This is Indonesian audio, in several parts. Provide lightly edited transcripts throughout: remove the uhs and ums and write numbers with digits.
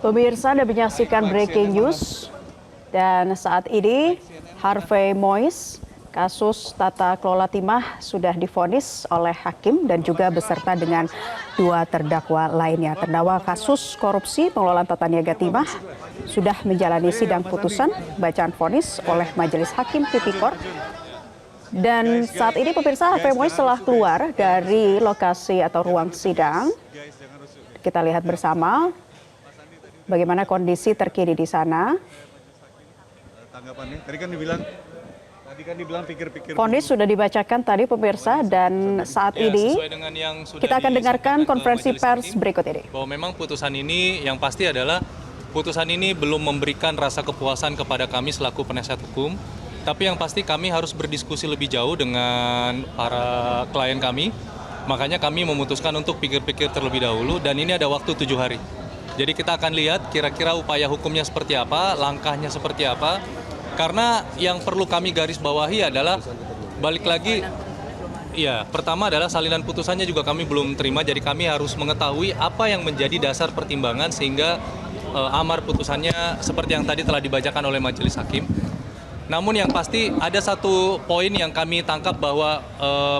Pemirsa, Anda menyaksikan breaking news dan saat ini Harvey Mois, kasus tata kelola timah sudah divonis oleh hakim dan juga beserta dengan dua terdakwa lainnya. Terdakwa kasus korupsi pengelolaan tata niaga timah sudah menjalani sidang putusan bacaan vonis oleh Majelis Hakim Tipikor. Dan saat ini pemirsa, Harvey Mois telah keluar dari lokasi atau ruang sidang. Kita lihat bersama bagaimana kondisi terkini di sana. Tanggapannya, tadi kan dibilang pikir-pikir. Vonis sudah dibacakan tadi pemirsa dan saat ini kita akan dengarkan konferensi pers berikut ini. Bahwa memang putusan ini yang pasti adalah putusan ini belum memberikan rasa kepuasan kepada kami selaku penasihat hukum. Tapi yang pasti kami harus berdiskusi lebih jauh dengan para klien kami. Makanya kami memutuskan untuk pikir-pikir terlebih dahulu dan ini ada waktu 7 hari. Jadi kita akan lihat kira-kira upaya hukumnya seperti apa, langkahnya seperti apa. Karena yang perlu kami garis bawahi adalah balik lagi, ya pertama adalah salinan putusannya juga kami belum terima. Jadi kami harus mengetahui apa yang menjadi dasar pertimbangan sehingga amar putusannya seperti yang tadi telah dibacakan oleh majelis hakim. Namun yang pasti ada satu poin yang kami tangkap bahwa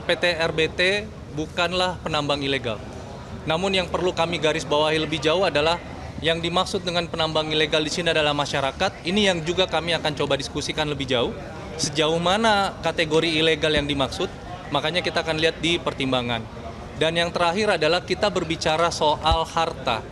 PT RBT bukanlah penambang ilegal. Namun yang perlu kami garis bawahi lebih jauh adalah yang dimaksud dengan penambang ilegal di sini adalah masyarakat. Ini yang juga kami akan coba diskusikan lebih jauh. Sejauh mana kategori ilegal yang dimaksud, makanya kita akan lihat di pertimbangan. Dan yang terakhir adalah kita berbicara soal harta.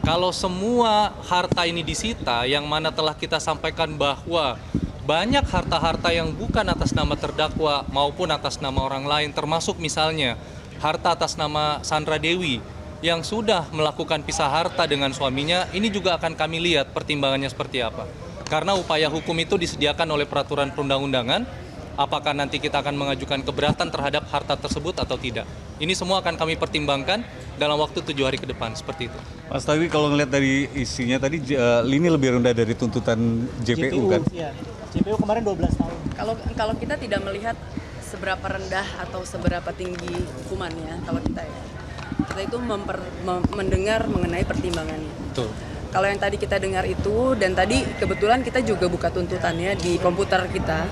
Kalau semua harta ini disita, yang mana telah kita sampaikan bahwa banyak harta-harta yang bukan atas nama terdakwa maupun atas nama orang lain, termasuk misalnya harta atas nama Sandra Dewi yang sudah melakukan pisah harta dengan suaminya, ini juga akan kami lihat pertimbangannya seperti apa. Karena upaya hukum itu disediakan oleh peraturan perundang-undangan, apakah nanti kita akan mengajukan keberatan terhadap harta tersebut atau tidak. Ini semua akan kami pertimbangkan dalam waktu 7 hari ke depan, seperti itu. Mas Tawi, kalau ngelihat dari isinya tadi, ini lebih rendah dari tuntutan JPU kan? Ya. JPU kemarin 12 tahun. Kalau kita tidak melihat seberapa rendah atau seberapa tinggi hukumannya, kalau kita itu mendengar mengenai pertimbangannya. Betul. Kalau yang tadi kita dengar itu, dan tadi kebetulan kita juga buka tuntutannya di komputer kita.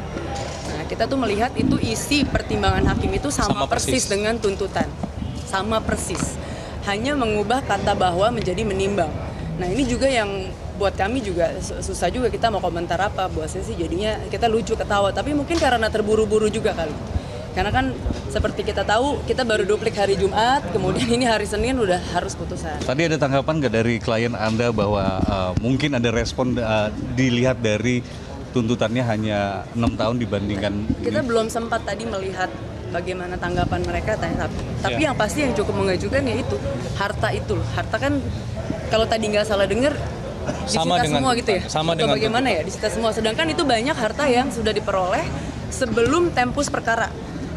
Nah, kita tuh melihat itu isi pertimbangan hakim itu sama persis dengan tuntutan. Sama persis. Hanya mengubah kata bahwa menjadi menimbang. Nah, ini juga yang buat kami juga susah juga kita mau komentar apa. Buat saya sih jadinya kita lucu ketawa, tapi mungkin karena terburu-buru juga kali. Karena kan seperti kita tahu, kita baru duplik hari Jumat, kemudian ini hari Senin udah harus putusan. Tadi ada tanggapan nggak dari klien Anda bahwa mungkin ada respon dilihat dari tuntutannya hanya 6 tahun dibandingkan kita belum sempat tadi melihat bagaimana tanggapan mereka, tapi yang pasti yang cukup mengajukan yaitu harta itu. Harta kan kalau tadi nggak salah dengar Sama disita dengan semua gitu ya? sama atau dengan bagaimana ya, disita semua. Sedangkan itu banyak harta yang sudah diperoleh sebelum tempus perkara.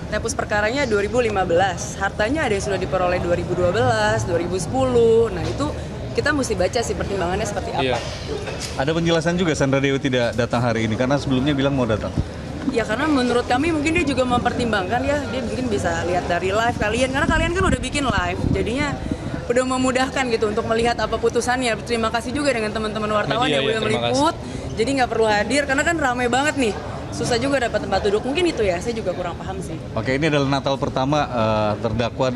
Tempus perkaranya 2015, hartanya ada yang sudah diperoleh 2012, 2010. Nah itu kita mesti baca sih pertimbangannya seperti apa. Iya. Ada penjelasan juga Sandra Dewi tidak datang hari ini karena sebelumnya bilang mau datang. Ya karena menurut kami mungkin dia juga mempertimbangkan ya, dia mungkin bisa lihat dari live kalian, karena kalian kan udah bikin live, jadinya udah memudahkan gitu untuk melihat apa putusannya. Terima kasih juga dengan teman-teman wartawan yang udah meliput, jadi nggak perlu hadir karena kan ramai banget nih. Susah juga dapat tempat duduk, mungkin itu ya, saya juga kurang paham sih. Oke, ini adalah Natal pertama terdakwa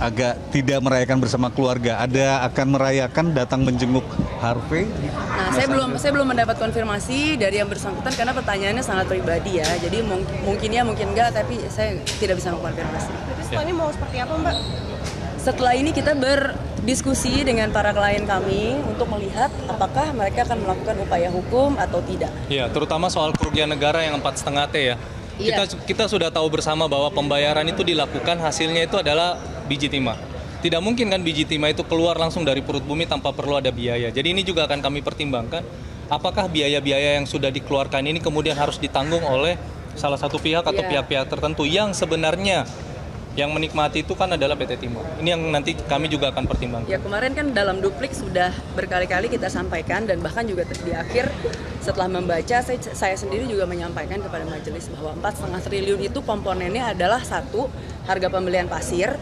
agak tidak merayakan bersama keluarga. Ada akan merayakan datang menjenguk Harvey? Nah, saya belum mendapat konfirmasi dari yang bersangkutan karena pertanyaannya sangat pribadi ya. Jadi mungkin ya, mungkin enggak, tapi saya tidak bisa mengkonfirmasi. Tapi setelah ini mau seperti apa, Mbak? Setelah ini kita berdiskusi dengan para klien kami untuk melihat apakah mereka akan melakukan upaya hukum atau tidak. Ya, terutama soal kerugian negara yang 4,5 T ya. Iya. Kita sudah tahu bersama bahwa pembayaran itu dilakukan, hasilnya itu adalah biji timah. Tidak mungkin kan biji timah itu keluar langsung dari perut bumi tanpa perlu ada biaya. Jadi ini juga akan kami pertimbangkan, apakah biaya-biaya yang sudah dikeluarkan ini kemudian harus ditanggung oleh salah satu pihak atau pihak-pihak tertentu yang sebenarnya yang menikmati itu kan adalah PT Timah. Ini yang nanti kami juga akan pertimbangkan. Ya kemarin kan dalam duplik sudah berkali-kali kita sampaikan dan bahkan juga di akhir setelah membaca saya sendiri juga menyampaikan kepada majelis bahwa 4,5 triliun itu komponennya adalah satu, harga pembelian pasir,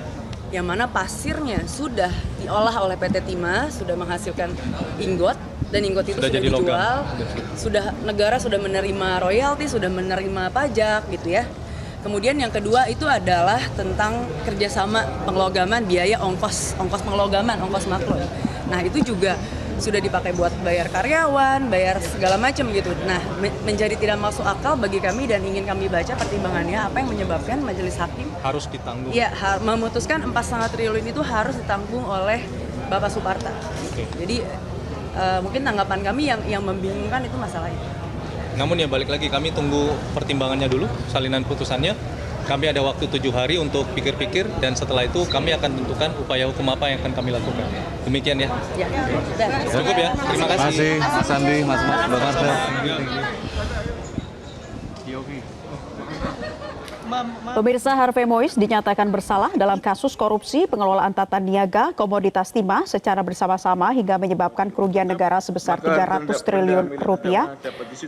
yang mana pasirnya sudah diolah oleh PT Timah, sudah menghasilkan ingot, dan ingot itu sudah jadi logam. dijual, negara sudah menerima royalti, sudah menerima pajak gitu ya. Kemudian yang kedua itu adalah tentang kerjasama penglogaman biaya ongkos penglogaman, ongkos maklun. Nah itu juga sudah dipakai buat bayar karyawan, bayar segala macam gitu. Nah menjadi tidak masuk akal bagi kami dan ingin kami baca pertimbangannya apa yang menyebabkan majelis hakim Harus ditanggung. ya memutuskan 4,5 triliun itu harus ditanggung oleh Bapak Suparta. Oke. Jadi mungkin tanggapan kami yang membingungkan itu masalah itu. Namun ya balik lagi, kami tunggu pertimbangannya dulu, salinan putusannya. Kami ada waktu 7 hari untuk pikir-pikir, dan setelah itu kami akan tentukan upaya hukum apa yang akan kami lakukan. Demikian ya. Ya, dan Cukup ya. Terima kasih. Masih Mas Andi, Mas Mbak Marsha. Pemirsa, Harvey Mois dinyatakan bersalah dalam kasus korupsi pengelolaan tata niaga komoditas timah secara bersama-sama hingga menyebabkan kerugian negara sebesar 300 triliun rupiah.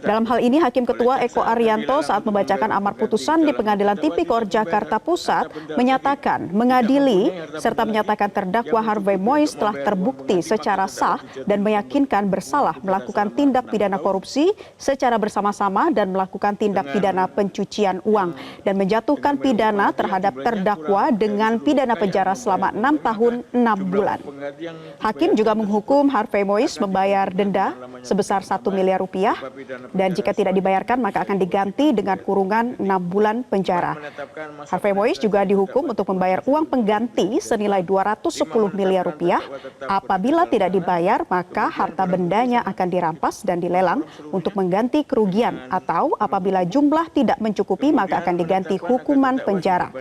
Dalam hal ini, Hakim Ketua Eko Arianto saat membacakan amar putusan di Pengadilan Tipikor Jakarta Pusat menyatakan mengadili serta menyatakan terdakwa Harvey Mois telah terbukti secara sah dan meyakinkan bersalah melakukan tindak pidana korupsi secara bersama-sama dan melakukan tindak pidana pencucian uang dan menjatuhkan pidana terhadap terdakwa dengan pidana penjara selama 6 tahun 6 bulan. Hakim juga menghukum Harvey Mois membayar denda sebesar 1 miliar rupiah dan jika tidak dibayarkan maka akan diganti dengan kurungan 6 bulan penjara. Harvey Mois juga dihukum untuk membayar uang pengganti senilai 210 miliar rupiah. Apabila tidak dibayar maka harta bendanya akan dirampas dan dilelang untuk mengganti kerugian atau apabila jumlah tidak mencukupi maka akan diganti hukuman penjara.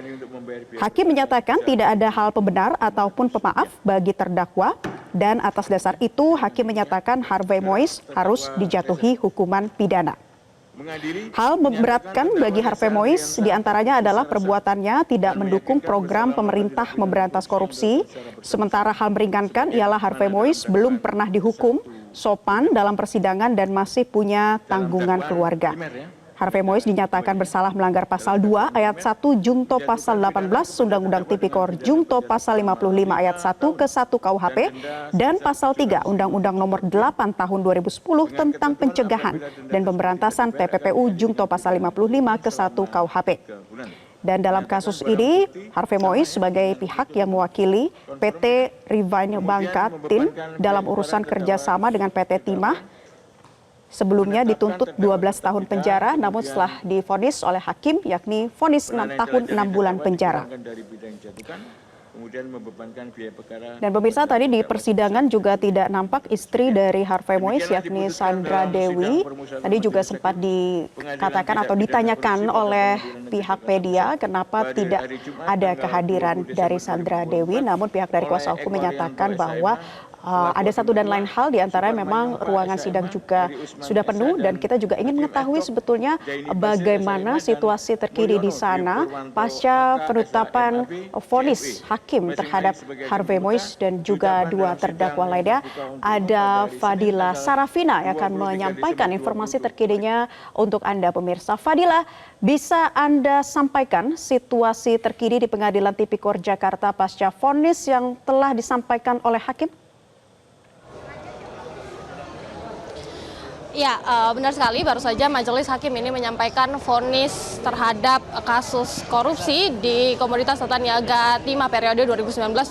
Hakim menyatakan tidak ada hal pembenar ataupun pemaaf bagi terdakwa dan atas dasar itu Hakim menyatakan Harvey Mois harus dijatuhi hukuman pidana. Hal memberatkan bagi Harvey Mois diantaranya adalah perbuatannya tidak mendukung program pemerintah memberantas korupsi. Sementara hal meringankan ialah Harvey Mois belum pernah dihukum, sopan dalam persidangan dan masih punya tanggungan keluarga. Harvey Mois dinyatakan bersalah melanggar pasal 2 ayat 1 Jungto pasal 18 Undang-Undang Tipikor Jungto pasal 55 ayat 1 ke 1 KUHP dan pasal 3 Undang-Undang nomor 8 tahun 2010 tentang pencegahan dan pemberantasan TPPU Jungto pasal 55 ke 1 KUHP. Dan dalam kasus ini, Harvey Mois sebagai pihak yang mewakili PT Rivine Bangkatin dalam urusan kerjasama dengan PT Timah sebelumnya dituntut 12 tahun penjara, namun setelah divonis oleh hakim, yakni vonis 6 tahun 6 bulan penjara. Dan pemirsa, tadi di persidangan juga tidak nampak istri dari Harvey Mois, yakni Sandra Dewi. Tadi juga sempat dikatakan atau ditanyakan oleh pihak media kenapa tidak ada kehadiran dari Sandra Dewi, namun pihak dari kuasa hukum menyatakan bahwa ada satu dan lain hal, diantaranya memang ruangan sidang juga sudah penuh dan kita juga ingin mengetahui sebetulnya bagaimana situasi terkini di sana pasca penetapan vonis hakim terhadap Harvey Mois dan juga dua terdakwa lainnya. Ada Fadila Sarafina yang akan menyampaikan informasi terkininya untuk Anda pemirsa. Fadila, bisa Anda sampaikan situasi terkini di Pengadilan Tipikor Jakarta pasca vonis yang telah disampaikan oleh hakim? Ya, benar sekali. Baru saja Majelis Hakim ini menyampaikan vonis terhadap kasus korupsi di Komoditas Tata Niaga Timah periode 2019-2022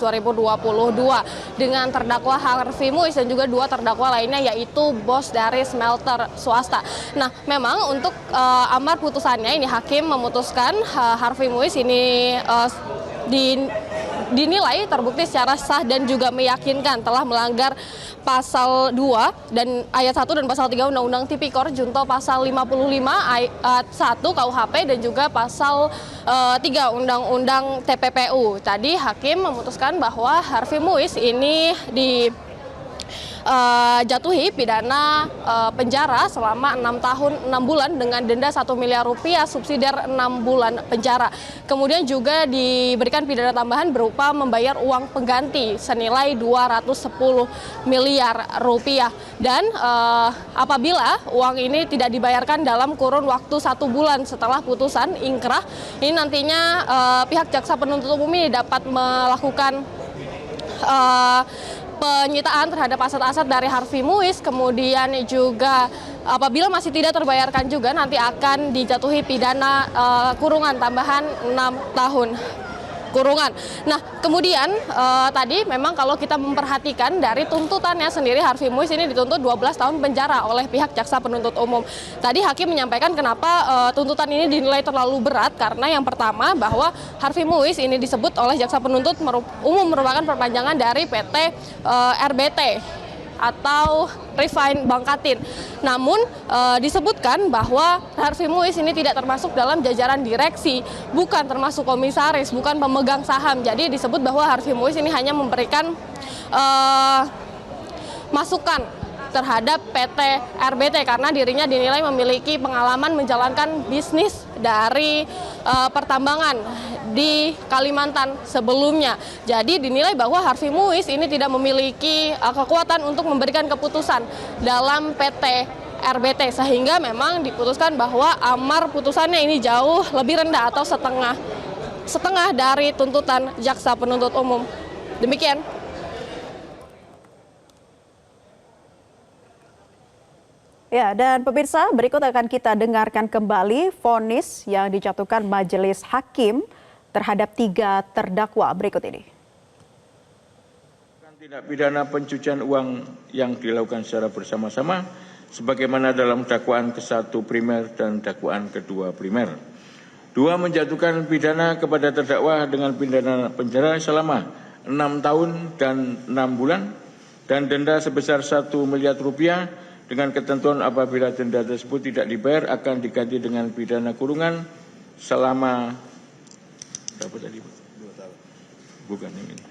dengan terdakwa Harvey Mois dan juga dua terdakwa lainnya yaitu bos dari smelter swasta. Nah, memang untuk amar putusannya ini Hakim memutuskan Harvey Mois ini dinilai terbukti secara sah dan juga meyakinkan telah melanggar pasal 2 dan ayat 1 dan pasal 3 Undang-Undang Tipikor Junto pasal 55 ayat 1 KUHP dan juga pasal 3 Undang-Undang TPPU. Tadi hakim memutuskan bahwa Harvey Mois ini jatuhi pidana penjara selama 6 tahun 6 bulan dengan denda 1 miliar rupiah subsidiar 6 bulan penjara. Kemudian juga diberikan pidana tambahan berupa membayar uang pengganti senilai 210 miliar rupiah. Dan apabila uang ini tidak dibayarkan dalam kurun waktu 1 bulan setelah putusan ingkrah, ini nantinya pihak jaksa penuntut umum ini dapat melakukan penyitaan terhadap aset-aset dari Harvey Muiz, kemudian juga apabila masih tidak terbayarkan juga nanti akan dijatuhi pidana kurungan tambahan 6 tahun kurungan. Nah, kemudian tadi memang kalau kita memperhatikan dari tuntutannya sendiri, Harvey Muiz ini dituntut 12 tahun penjara oleh pihak jaksa penuntut umum. Tadi hakim menyampaikan kenapa tuntutan ini dinilai terlalu berat, karena yang pertama bahwa Harvey Muiz ini disebut oleh jaksa penuntut umum merupakan perpanjangan dari PT RBT atau Refine Bangkatin. Namun disebutkan bahwa Harvey Muiz ini tidak termasuk dalam jajaran direksi, bukan termasuk komisaris, bukan pemegang saham. Jadi disebut bahwa Harvey Muiz ini hanya memberikan masukan terhadap PT RBT karena dirinya dinilai memiliki pengalaman menjalankan bisnis dari pertambangan di Kalimantan sebelumnya. Jadi dinilai bahwa Harvey Muiz ini tidak memiliki kekuatan untuk memberikan keputusan dalam PT RBT, sehingga memang diputuskan bahwa amar putusannya ini jauh lebih rendah atau setengah dari tuntutan jaksa penuntut umum. Demikian. Ya, dan pemirsa, berikut akan kita dengarkan kembali vonis yang dijatuhkan majelis hakim terhadap 3 terdakwa berikut ini. Tindak pidana pencucian uang yang dilakukan secara bersama-sama sebagaimana dalam dakwaan ke-1 primer dan dakwaan ke-2 primer. 2, menjatuhkan pidana kepada terdakwa dengan pidana penjara selama 6 tahun dan 6 bulan dan denda sebesar 1 miliar rupiah dengan ketentuan apabila denda tersebut tidak dibayar akan diganti dengan pidana kurungan selama berapa tadi, Pak? 2 tahun. Bukan yang ini.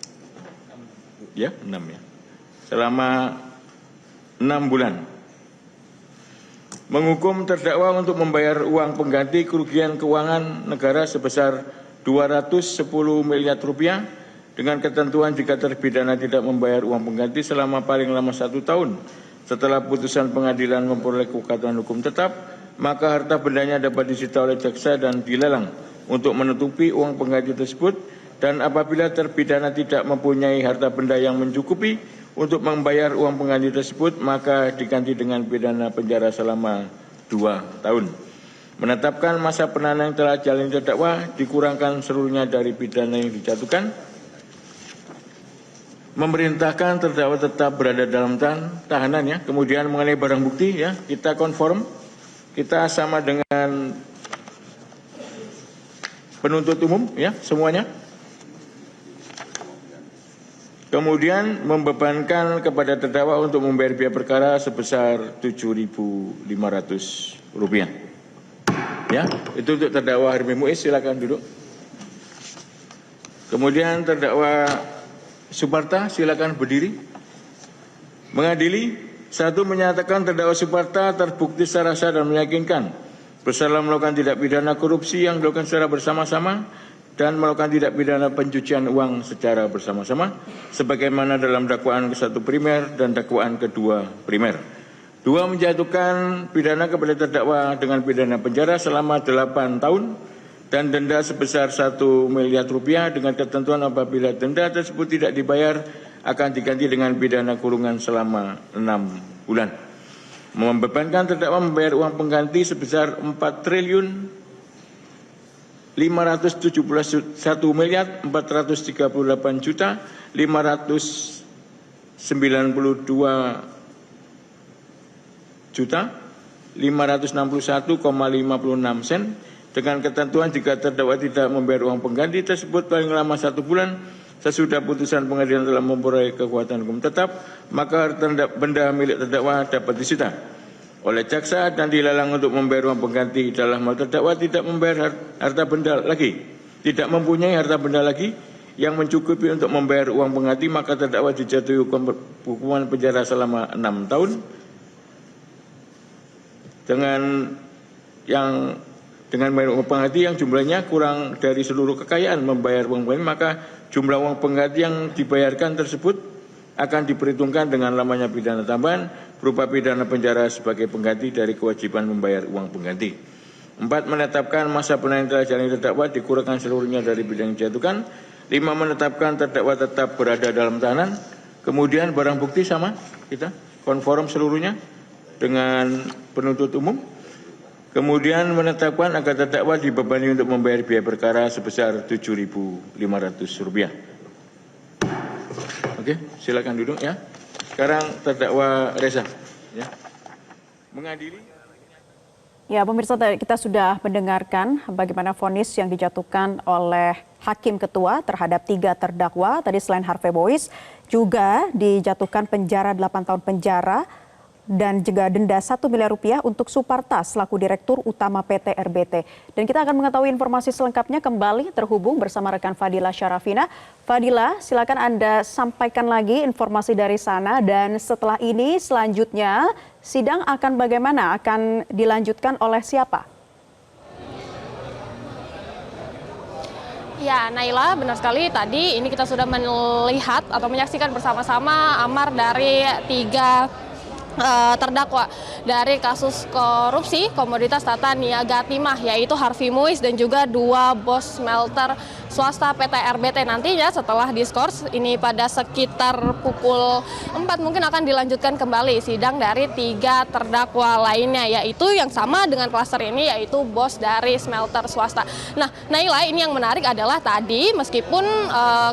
Ya, 6 ya. Selama 6 bulan. Menghukum terdakwa untuk membayar uang pengganti kerugian keuangan negara sebesar 210 miliar rupiah dengan ketentuan jika terpidana tidak membayar uang pengganti selama paling lama 1 tahun setelah putusan pengadilan memperoleh kekuatan hukum tetap, maka harta bendanya dapat disita oleh jaksa dan dilelang untuk menutupi uang pengganti tersebut, dan apabila terpidana tidak mempunyai harta benda yang mencukupi untuk membayar uang pengganti tersebut, maka diganti dengan pidana penjara selama 2 tahun. Menetapkan masa penahanan yang telah jalani terdakwa dikurangkan seluruhnya dari pidana yang dijatuhkan. Memerintahkan terdakwa tetap berada dalam tahanan ya. Kemudian mengenai barang bukti ya, kita konform, kita sama dengan penuntut umum ya semuanya. Kemudian membebankan kepada terdakwa untuk membayar biaya perkara sebesar Rp7.500. Ya, itu untuk terdakwa Harvey Muiz, silakan duduk. Kemudian terdakwa Suparta, silakan berdiri. Mengadili, 1, menyatakan terdakwa Suparta terbukti secara sah dan meyakinkan bersalah melakukan tindak pidana korupsi yang dilakukan secara bersama-sama dan melakukan tindak pidana pencucian uang secara bersama-sama sebagaimana dalam dakwaan ke-1 primer dan dakwaan ke-2 primer. 2, menjatuhkan pidana kepada terdakwa dengan pidana penjara selama 8 tahun dan denda sebesar 1 miliar rupiah dengan ketentuan apabila denda tersebut tidak dibayar akan diganti dengan pidana kurungan selama 6 bulan. Membebankan terdakwa membayar uang pengganti sebesar 4.438.561.561,56 sen dengan ketentuan jika terdakwa tidak membayar uang pengganti tersebut paling lama 1 bulan sesudah putusan pengadilan telah memperoleh kekuatan hukum tetap, maka harta benda milik terdakwa dapat disita oleh jaksa dan dilelang untuk membayar uang pengganti. Dalam hal terdakwa tidak membayar harta benda lagi, tidak mempunyai harta benda lagi yang mencukupi untuk membayar uang pengganti, maka terdakwa dijatuhi hukuman penjara selama 6 tahun dengan membayar uang pengganti yang jumlahnya kurang dari seluruh kekayaan membayar uang pengganti, maka jumlah uang pengganti yang dibayarkan tersebut akan diperhitungkan dengan lamanya pidana tambahan berupa pidana penjara sebagai pengganti dari kewajiban membayar uang pengganti. 4, menetapkan masa penahanan yang telah jalani terdakwa dikurangkan seluruhnya dari pidana yang dijatuhkan. 5, menetapkan terdakwa tetap berada dalam tahanan. Kemudian barang bukti sama kita konform seluruhnya dengan penuntut umum. Kemudian menetapkan agar terdakwa dibebani untuk membayar biaya perkara sebesar Rp7.500. Oke, silakan duduk ya. Sekarang terdakwa Reza. Ya. Mengadili. Ya, pemirsa, kita sudah mendengarkan bagaimana vonis yang dijatuhkan oleh Hakim Ketua terhadap 3 terdakwa. Tadi selain Harvey Mois, juga dijatuhkan penjara 8 tahun penjara dan juga denda Rp1 miliar untuk Suparta selaku Direktur Utama PT RBT. Dan kita akan mengetahui informasi selengkapnya kembali terhubung bersama rekan Fadila Syarafina. Fadila, silakan Anda sampaikan lagi informasi dari sana, dan setelah ini selanjutnya sidang akan bagaimana? Akan dilanjutkan oleh siapa? Ya, Naila, benar sekali. Tadi ini kita sudah melihat atau menyaksikan bersama-sama amar dari 3 terdakwa dari kasus korupsi komoditas tata niaga timah, yaitu Harvey Mois dan juga 2 bos smelter swasta PT RBT. Nantinya setelah diskors ini pada sekitar pukul 4 mungkin akan dilanjutkan kembali sidang dari 3 terdakwa lainnya, yaitu yang sama dengan klaster ini, yaitu bos dari smelter swasta. Nah, Naila, ini yang menarik adalah tadi meskipun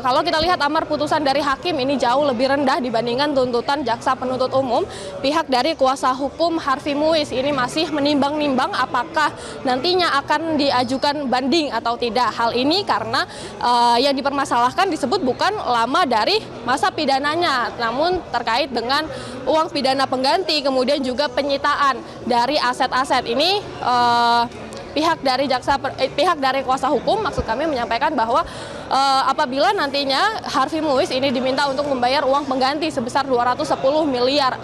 kalau kita lihat amar putusan dari hakim ini jauh lebih rendah dibandingkan tuntutan jaksa penuntut umum, pihak dari kuasa hukum Harvey Mois ini masih menimbang-nimbang apakah nantinya akan diajukan banding atau tidak. Hal ini karena yang dipermasalahkan disebut bukan lama dari masa pidananya, namun terkait dengan uang pidana pengganti, kemudian juga penyitaan dari aset-aset ini. Pihak dari kuasa hukum, maksud kami, menyampaikan bahwa apabila nantinya Harvey Mois ini diminta untuk membayar uang pengganti sebesar Rp210 miliar,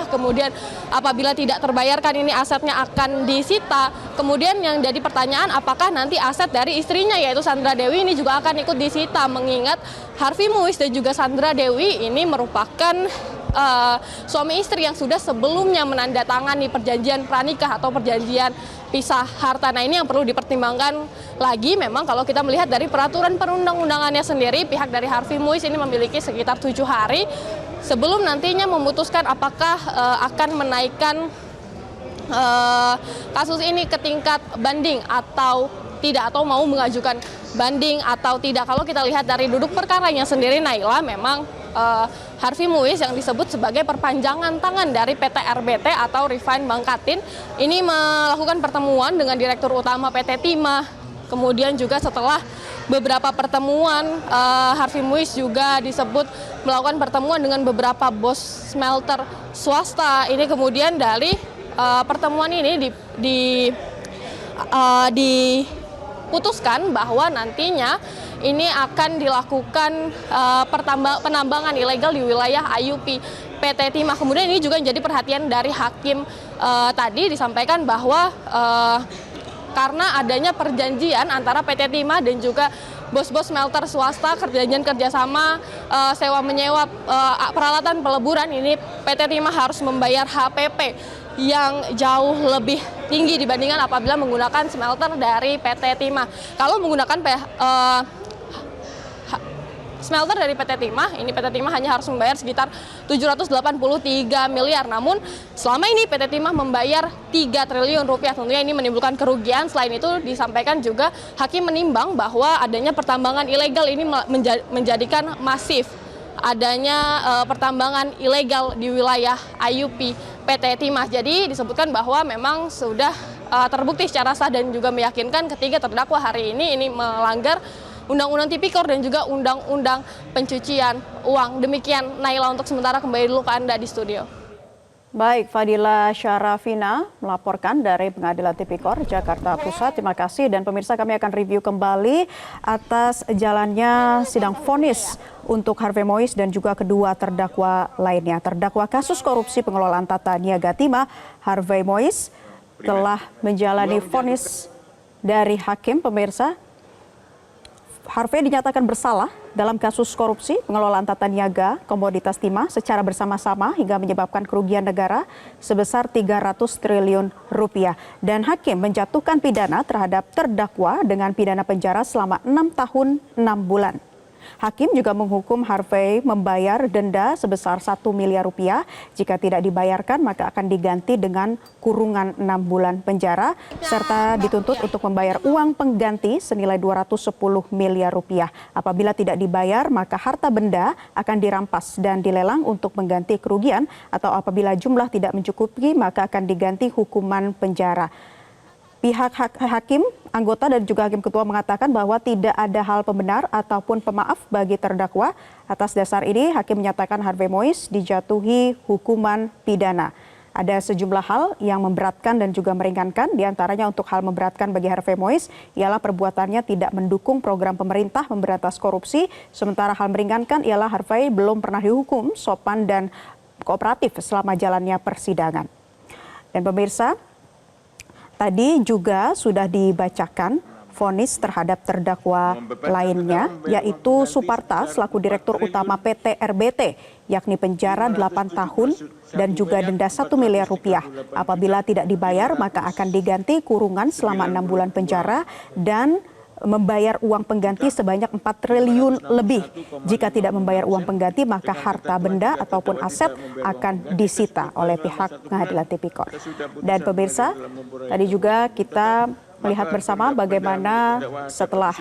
kemudian apabila tidak terbayarkan ini asetnya akan disita. Kemudian yang jadi pertanyaan, apakah nanti aset dari istrinya yaitu Sandra Dewi ini juga akan ikut disita, mengingat Harvey Mois dan juga Sandra Dewi ini merupakan suami istri yang sudah sebelumnya menandatangani perjanjian pranikah atau perjanjian pisah harta. Nah, ini yang perlu dipertimbangkan lagi. Memang kalau kita melihat dari peraturan perundang-undangannya sendiri, pihak dari Harvey Mois ini memiliki sekitar 7 hari sebelum nantinya memutuskan apakah akan menaikkan kasus ini ke tingkat banding atau tidak, atau mau mengajukan banding atau tidak. Kalau kita lihat dari duduk perkaranya sendiri, Naila, memang Harvey Mois yang disebut sebagai perpanjangan tangan dari PT RBT atau Refine Bangkatin ini melakukan pertemuan dengan Direktur Utama PT Timah. Kemudian juga setelah beberapa pertemuan, Harvey Mois juga disebut melakukan pertemuan dengan beberapa bos smelter swasta. Ini kemudian dari pertemuan ini diputuskan bahwa nantinya ini akan dilakukan penambangan ilegal di wilayah IUP PT Timah. Kemudian ini juga menjadi perhatian dari hakim tadi, disampaikan bahwa karena adanya perjanjian antara PT Timah dan juga bos-bos smelter swasta, perjanjian kerjasama sewa menyewa peralatan peleburan, ini PT Timah harus membayar HPP yang jauh lebih tinggi dibandingkan apabila menggunakan smelter dari PT Timah. Kalau menggunakan smelter dari PT Timah, ini PT Timah hanya harus membayar sekitar Rp783 miliar. Namun selama ini PT Timah membayar Rp3 triliun. Tentunya ini menimbulkan kerugian. Selain itu disampaikan juga hakim menimbang bahwa adanya pertambangan ilegal ini menjadikan masif adanya pertambangan ilegal di wilayah IUP PT Timah. Jadi disebutkan bahwa memang sudah terbukti secara sah dan juga meyakinkan ketiga terdakwa hari ini melanggar Undang-Undang Tipikor dan juga Undang-Undang Pencucian Uang. Demikian, Naila, untuk sementara kembali dulu ke Anda di studio. Baik, Fadila Syarafina melaporkan dari Pengadilan Tipikor Jakarta Pusat. Terima kasih, dan pemirsa, kami akan review kembali atas jalannya sidang vonis untuk Harvey Mois dan juga kedua terdakwa lainnya. Terdakwa kasus korupsi pengelolaan tata niaga timah, Harvey Mois telah menjalani vonis dari hakim. Pemirsa, Harvey dinyatakan bersalah dalam kasus korupsi pengelolaan tata niaga komoditas timah secara bersama-sama hingga menyebabkan kerugian negara sebesar Rp300 triliun. Dan hakim menjatuhkan pidana terhadap terdakwa dengan pidana penjara selama 6 tahun 6 bulan. Hakim juga menghukum Harvey membayar denda sebesar 1 miliar rupiah. Jika tidak dibayarkan, maka akan diganti dengan kurungan 6 bulan penjara, serta dituntut untuk membayar uang pengganti senilai 210 miliar rupiah. Apabila tidak dibayar, maka harta benda akan dirampas dan dilelang untuk mengganti kerugian, atau apabila jumlah tidak mencukupi, maka akan diganti hukuman penjara. Pihak hakim, anggota dan juga hakim ketua mengatakan bahwa tidak ada hal pembenar ataupun pemaaf bagi terdakwa. Atas dasar ini, hakim menyatakan Harvey Mois dijatuhi hukuman pidana. Ada sejumlah hal yang memberatkan dan juga meringankan. Di antaranya untuk hal memberatkan bagi Harvey Mois ialah perbuatannya tidak mendukung program pemerintah memberantas korupsi. Sementara hal meringankan ialah Harvey belum pernah dihukum sopan dan kooperatif selama jalannya persidangan. Dan pemirsa, tadi juga sudah dibacakan vonis terhadap terdakwa lainnya, yaitu Suparta selaku Direktur Utama PT RBT, yakni penjara 8 tahun dan juga denda 1 miliar rupiah. Apabila tidak dibayar, maka akan diganti kurungan selama 6 bulan penjara dan membayar uang pengganti sebanyak 4 triliun lebih. Jika tidak membayar uang pengganti, maka harta benda ataupun aset akan disita oleh pihak pengadilan tipikor. Dan pemirsa, tadi juga kita melihat bersama bagaimana setelah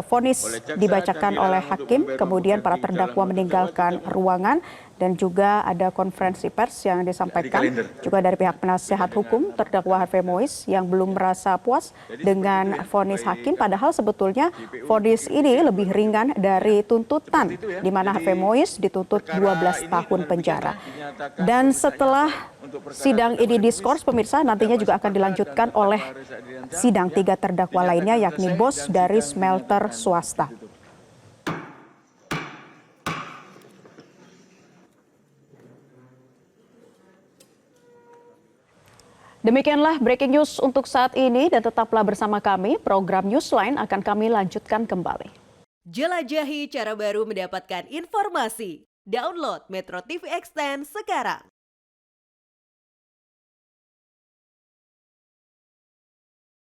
vonis dibacakan oleh hakim, kemudian para terdakwa meninggalkan ruangan dan juga ada konferensi pers yang disampaikan juga dari pihak penasihat hukum terdakwa Harvey Mois yang belum merasa puas dengan vonis hakim, padahal sebetulnya vonis ini lebih ringan dari tuntutan di mana Harvey Mois dituntut 12 tahun penjara. Dan setelah sidang ini diskors, pemirsa, nantinya juga akan dilanjutkan oleh sidang 3 terdakwa lainnya, yakni bos dari smelter swasta. Demikianlah breaking news untuk saat ini dan tetaplah bersama kami. Program Newsline akan kami lanjutkan kembali. Jelajahi cara baru mendapatkan informasi. Download Metro TV Extend sekarang.